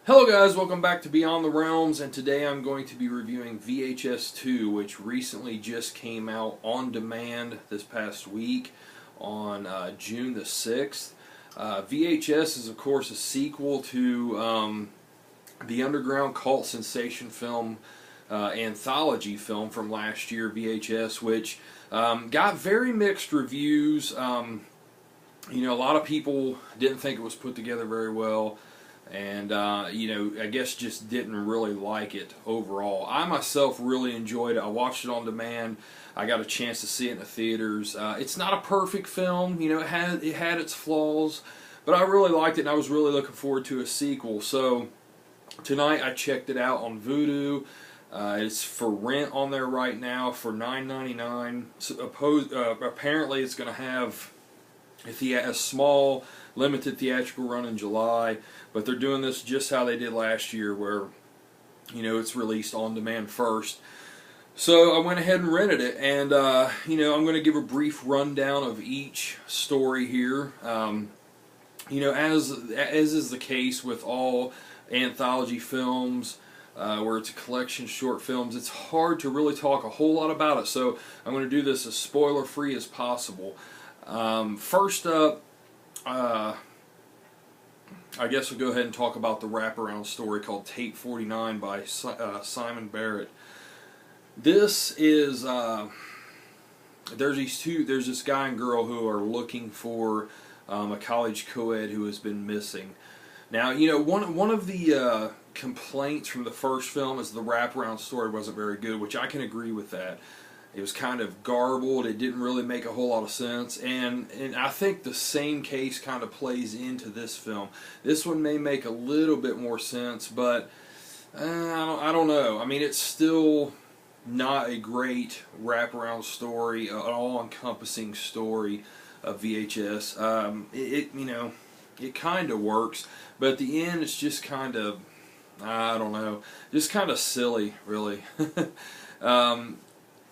Hello guys, welcome back to Beyond the Realms, and today I'm going to be reviewing VHS 2, which recently just came out on demand this past week on June the 6th. VHS is of course a sequel to the underground cult sensation film anthology film from last year, VHS, which got very mixed reviews. A lot of people didn't think it was put together very well. And, I guess just didn't really like it overall. I myself really enjoyed it. I watched it on demand. I got a chance to see it in the theaters. It's not a perfect film. It had its flaws, but I really liked it, and I was really looking forward to a sequel. So tonight I checked it out on Vudu. It's for rent on there right now for $9.99. So, apparently it's going to have a small limited theatrical run in July, but they're doing this just how they did last year, where it's released on demand first. So I went ahead and rented it, and I'm going to give a brief rundown of each story here. As is the case with all anthology films, where it's a collection of short films, it's hard to really talk a whole lot about it. So I'm going to do this as spoiler free as possible. First up, I guess we'll go ahead and talk about the wraparound story called Tape 49 by Simon Barrett. This is, there's this guy and girl who are looking for a college co-ed who has been missing. Now, one of the complaints from the first film is the wraparound story wasn't very good, which I can agree with that. It was kind of garbled. It didn't really make a whole lot of sense, and I think the same case kind of plays into this film. This one may make a little bit more sense, but I don't know. I mean, it's still not a great wraparound story, an all-encompassing story of VHS. It kind of works, but at the end, it's just kind of, I don't know, just kind of silly, really.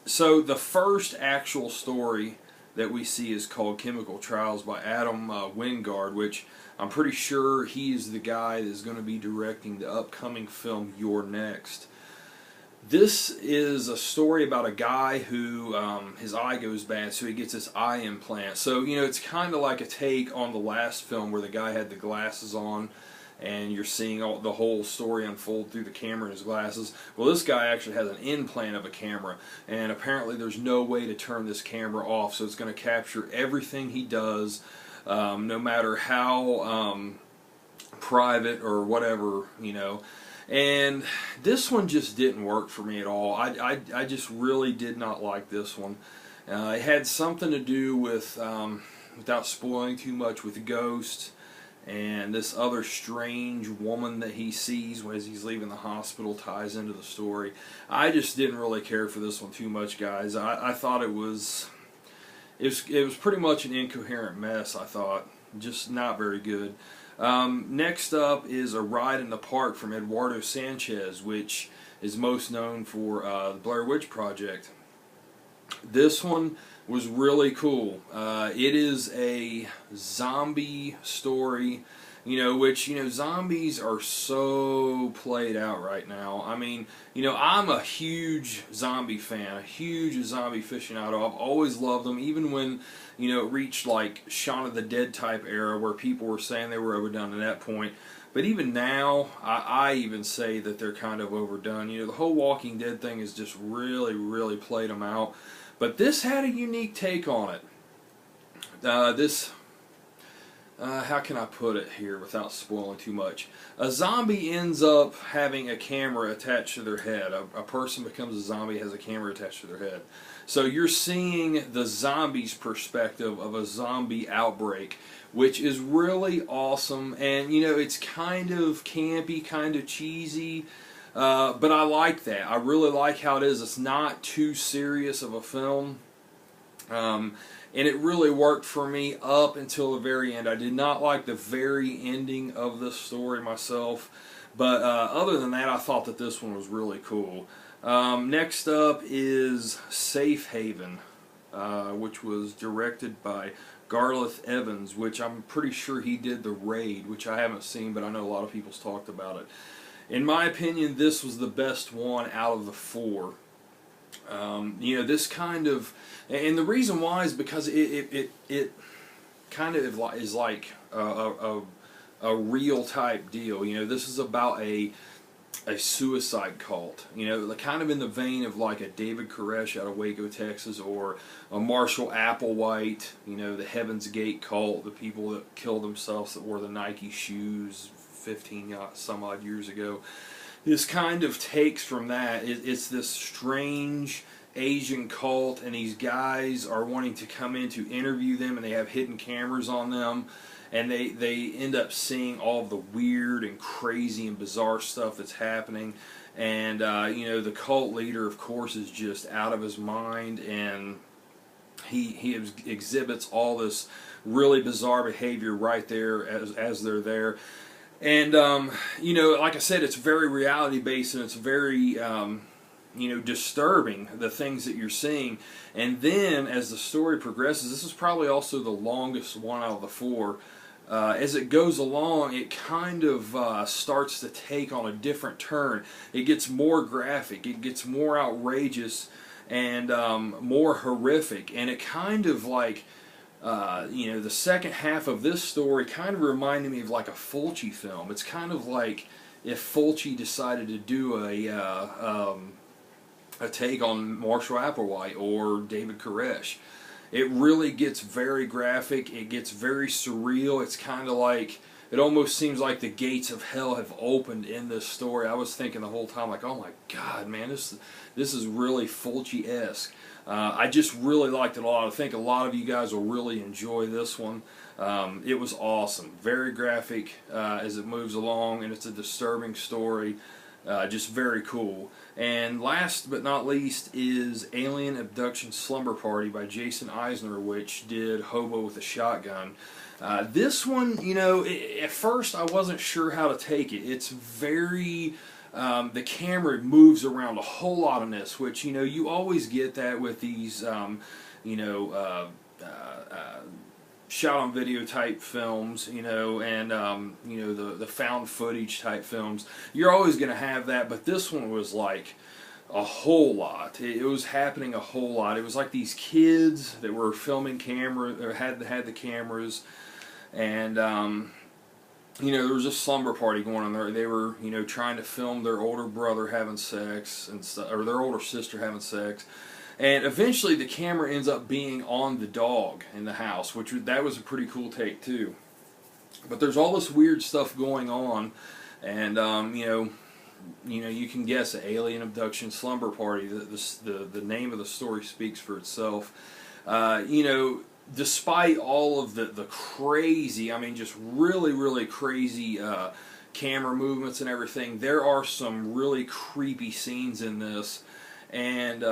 So the first actual story that we see is called Chemical Trials by Adam Wingard, which I'm pretty sure he is the guy that is going to be directing the upcoming film You're Next. This is a story about a guy who his eye goes bad, so he gets this eye implant. So, it's kind of like a take on the last film where the guy had the glasses on, and you're seeing the whole story unfold through the camera in his glasses. Well, this guy actually has an implant of a camera, and apparently there's no way to turn this camera off, so it's going to capture everything he does, no matter how private or whatever, And this one just didn't work for me at all. I just really did not like this one. It had something to do with, without spoiling too much, with ghosts, and this other strange woman that he sees as he's leaving the hospital ties into the story. I just didn't really care for this one too much, guys. I thought it was pretty much an incoherent mess, I thought. Just not very good. Next up is A Ride in the Park from Eduardo Sanchez, which is most known for the Blair Witch Project. This one was really cool. It is a zombie story, which, zombies are so played out right now. I mean, I'm a huge zombie fan, a huge zombie aficionado. I've always loved them, even when, it reached like Shaun of the Dead type era where people were saying they were overdone at that point. But even now, I even say that they're kind of overdone. The whole Walking Dead thing has just really, really played them out. But this had a unique take on it. How can I put it here without spoiling too much? A zombie ends up having a camera attached to their head. A person becomes a zombie, has a camera attached to their head. So you're seeing the zombie's perspective of a zombie outbreak, which is really awesome. And, it's kind of campy, kind of cheesy. But I like that. I really like how it is. It's not too serious of a film. And it really worked for me up until the very end. I did not like the very ending of this story myself. But other than that, I thought that this one was really cool. Next up is Safe Haven, which was directed by Gareth Evans, which I'm pretty sure he did The Raid, which I haven't seen, but I know a lot of people's talked about it. In my opinion, this was the best one out of the four. You know, this kind of, and the reason why is because it kind of is like a real type deal. You know, this is about a suicide cult. You know, kind of in the vein of like a David Koresh out of Waco, Texas, or a Marshall Applewhite. You know, the Heaven's Gate cult, the people that killed themselves that wore the Nike shoes 15 some odd years ago. This kind of takes from that. It's this strange Asian cult, and these guys are wanting to come in to interview them, and they have hidden cameras on them, and they end up seeing all of the weird and crazy and bizarre stuff that's happening. And you know, the cult leader, of course, is just out of his mind, and he exhibits all this really bizarre behavior right there as they're there. And, you know, like I said, it's very reality-based, and it's very, you know, disturbing, the things that you're seeing. And then, as the story progresses, this is probably also the longest one out of the four. As it goes along, it kind of starts to take on a different turn. It gets more graphic, it gets more outrageous, and more horrific. And it kind of like... you know, the second half of this story kind of reminded me of like a Fulci film. It's kind of like if Fulci decided to do a take on Marshall Applewhite or David Koresh. It really gets very graphic. It gets very surreal. It's kind of like, it almost seems like the gates of hell have opened in this story. I was thinking the whole time, like, oh my God, man, this is really Fulci-esque. I just really liked it a lot. I think a lot of you guys will really enjoy this one. It was awesome. Very graphic as it moves along, and it's a disturbing story. Just very cool. And last but not least is Alien Abduction Slumber Party by Jason Eisner, which did Hobo with a Shotgun. This one, you know, at first I wasn't sure how to take it. It's very... the camera moves around a whole lot in this, which, you know, you always get that with these, you know, shot on video type films, you know, and, you know, the found footage type films. You're always going to have that, but this one was like a whole lot. It was happening a whole lot. It was like these kids that were filming or had the cameras, and, you know, there was a slumber party going on there. They were, you know, trying to film their older brother having sex, and or their older sister having sex. And eventually the camera ends up being on the dog in the house, which that was a pretty cool take too. But there's all this weird stuff going on, and you know, you can guess, an alien abduction slumber party. The name of the story speaks for itself. You know, despite all of the crazy, I mean, just really crazy camera movements and everything, there are some really creepy scenes in this, and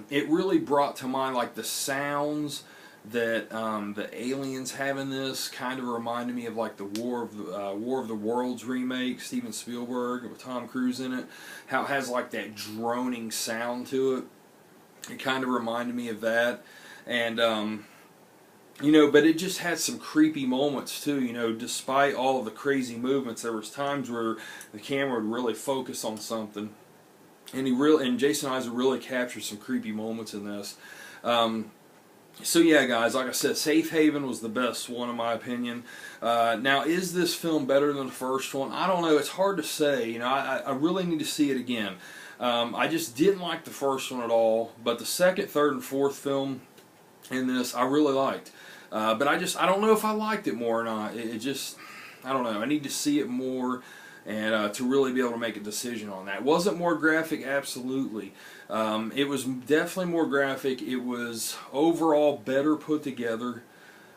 it really brought to mind like the sounds that the aliens have in this. Kind of reminded me of like the War of the Worlds remake, Steven Spielberg, with Tom Cruise in it. How it has like that droning sound to it. It kind of reminded me of that. And, you know, but it just had some creepy moments too, you know, despite all of the crazy movements. There was times where the camera would really focus on something, and Jason Eisner really captured some creepy moments in this. So yeah, guys, like I said, Safe Haven was the best one in my opinion. Now, is this film better than the first one? I don't know. It's hard to say. You know, I really need to see it again. I just didn't like the first one at all, but the second, third, and fourth film in this I really liked. But I don't know if I liked it more or not. It just, I don't know. I need to see it more, and to really be able to make a decision on that. Was it more graphic? Absolutely. It was definitely more graphic. It was overall better put together.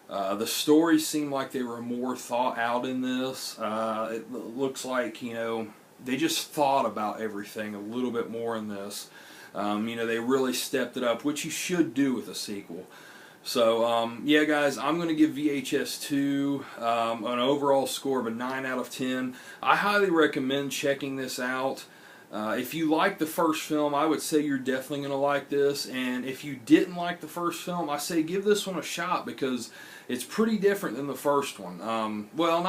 The stories seemed like they were more thought out in this. It looks like, you know, they just thought about everything a little bit more in this. You know, they really stepped it up, which you should do with a sequel. So, yeah, guys, I'm going to give VHS 2 an overall score of a 9 out of 10. I highly recommend checking this out. If you like the first film, I would say you're definitely going to like this. And if you didn't like the first film, I say give this one a shot because it's pretty different than the first one. Well,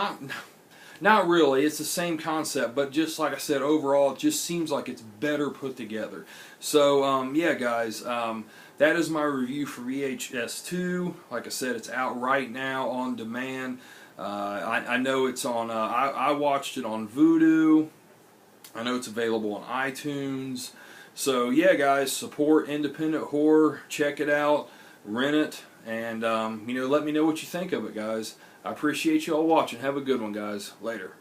not really. It's the same concept, but just like I said, overall, it just seems like it's better put together. So, yeah, guys, that is my review for VHS 2. Like I said, it's out right now on demand. I know it's on, I watched it on Vudu. I know it's available on iTunes. So, yeah, guys, support independent horror. Check it out. Rent it. And, let me know what you think of it, guys. I appreciate you all watching. Have a good one, guys. Later.